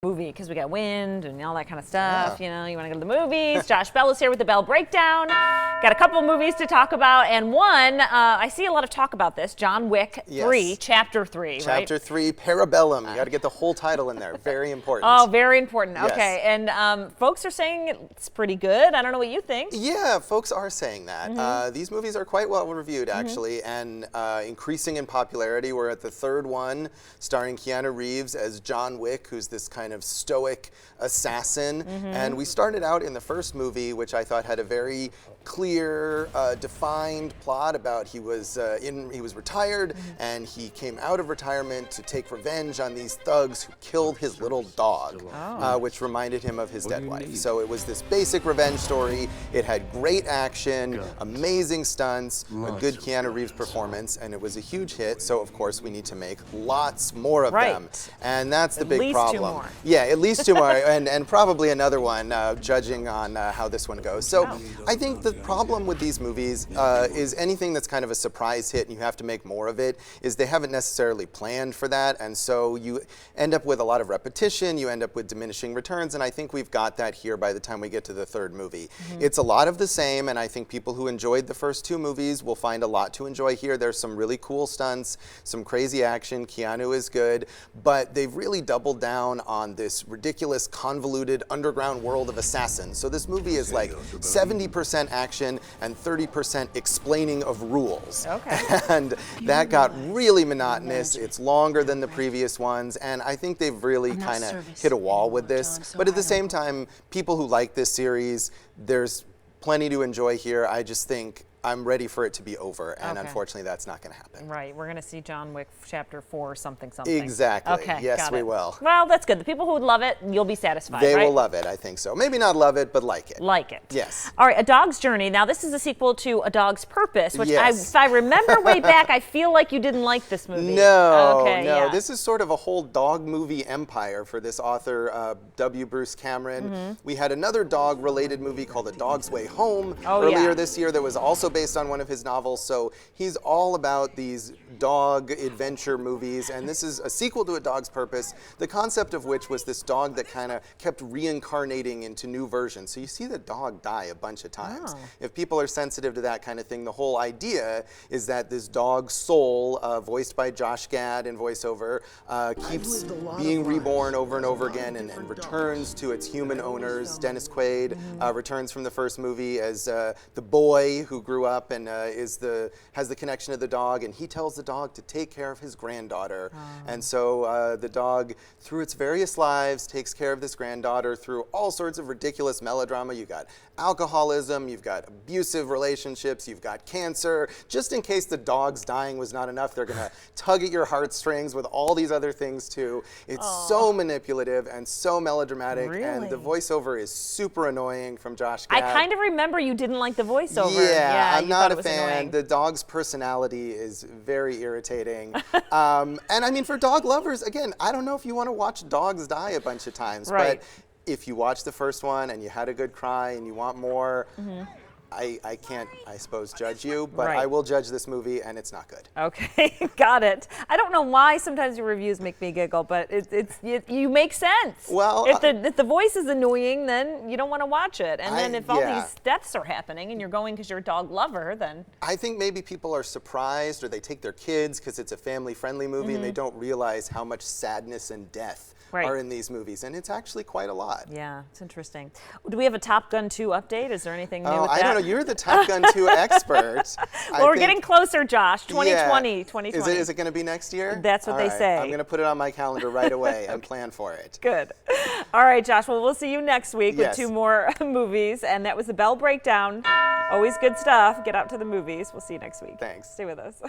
movie because we got wind and all that kind of stuff. You know, you want to go to the movies. Josh Bell is here with the Bell Breakdown. Got a couple movies to talk about, and one, I see a lot of talk about this, John Wick 3, Chapter 3, right? Chapter 3, Parabellum. You got to get the whole title in there. Very important. Oh, very important. Yes. Okay, and folks are saying it's pretty good. I don't know what you think. Yeah, folks are saying that. These movies are quite well reviewed, actually, and increasing in popularity. We're at the third one, starring Keanu Reeves as John Wick, who's this kind of stoic assassin. And we started out in the first movie, which I thought had a very clear, defined plot about he was retired, and he came out of retirement to take revenge on these thugs who killed his little dog, which reminded him of his dead wife. So it was this basic revenge story. It had great action, amazing stunts, a good Keanu Reeves performance, and it was a huge hit. So of course we need to make lots more of them, and that's the big problem. At least 2 more. Yeah, at least 2 more, and probably another one, judging on how this one goes. So I think the problem with these movies is anything that's kind of a surprise hit and you have to make more of it, is they haven't necessarily planned for that, and so you end up with a lot of repetition, you end up with diminishing returns, and I think we've got that here by the time we get to the third movie. It's a lot of the same, and I think people who enjoyed the first 2 movies will find a lot to enjoy here. There's some really cool stunts, some crazy action, Keanu is good, but they've really doubled down on this ridiculous, convoluted underground world of assassins. So this movie is like 70% action and 30% explaining of rules. And that got really monotonous. It's longer than the previous ones, and I think they've really kind of hit a wall with this. But at the same time, people who like this series, there's plenty to enjoy here. I just think I'm ready for it to be over, and unfortunately that's not going to happen. Right, we're going to see John Wick Chapter 4 something something. Exactly. Okay, yes, we will. Well, that's good. The people who would love it, you'll be satisfied, They right? will love it, I think so. Maybe not love it, but like it. Like it. Yes. All right, A Dog's Journey. Now, this is a sequel to A Dog's Purpose, which if I remember way back, I feel like you didn't like this movie. No, okay, no. This is sort of a whole dog movie empire for this author, W. Bruce Cameron. We had another dog-related movie called A Dog's Way Home earlier this year that was also based on one of his novels. So he's all about these dog adventure movies, and this is a sequel to A Dog's Purpose, the concept of which was this dog that kind of kept reincarnating into new versions. So you see the dog die a bunch of times. If people are sensitive to that kind of thing, the whole idea is that this dog's soul, voiced by Josh Gad in voiceover, keeps being reborn over and over again and returns to its human owners. Dennis Quaid returns from the first movie as the boy who grew up and has the connection to the dog, and he tells the dog to take care of his granddaughter. And so the dog, through its various lives, takes care of this granddaughter through all sorts of ridiculous melodrama. You've got alcoholism, you've got abusive relationships, you've got cancer. Just in case the dog's dying was not enough, they're gonna tug at your heartstrings with all these other things too. It's so manipulative and so melodramatic, and the voiceover is super annoying from Josh Gad. I kind of remember you didn't like the voiceover. Yeah, I'm not a fan. The dog's personality is very irritating. And I mean, for dog lovers, again, I don't know if you want to watch dogs die a bunch of times, but if you watch the first one and you had a good cry and you want more, I can't, I suppose, judge you, but I will judge this movie, and it's not good. Okay, got it. I don't know why sometimes your reviews make me giggle, but you make sense. Well, if the voice is annoying, then you don't want to watch it. And then if all these deaths are happening and you're going because you're a dog lover, then... I think maybe people are surprised, or they take their kids because it's a family-friendly movie and they don't realize how much sadness and death are in these movies, and it's actually quite a lot. Yeah, it's interesting. Do we have a Top Gun 2 update? Is there anything new with that? I don't know. You're the Top Gun 2 expert. Well, we're getting closer, Josh. 2020. Is it going to be next year? That's what they say. I'm going to put it on my calendar right away and plan for it. Good. All right, Josh. Well, we'll see you next week with 2 more movies, and that was the Bell Breakdown. Always good stuff. Get out to the movies. We'll see you next week. Thanks. Stay with us.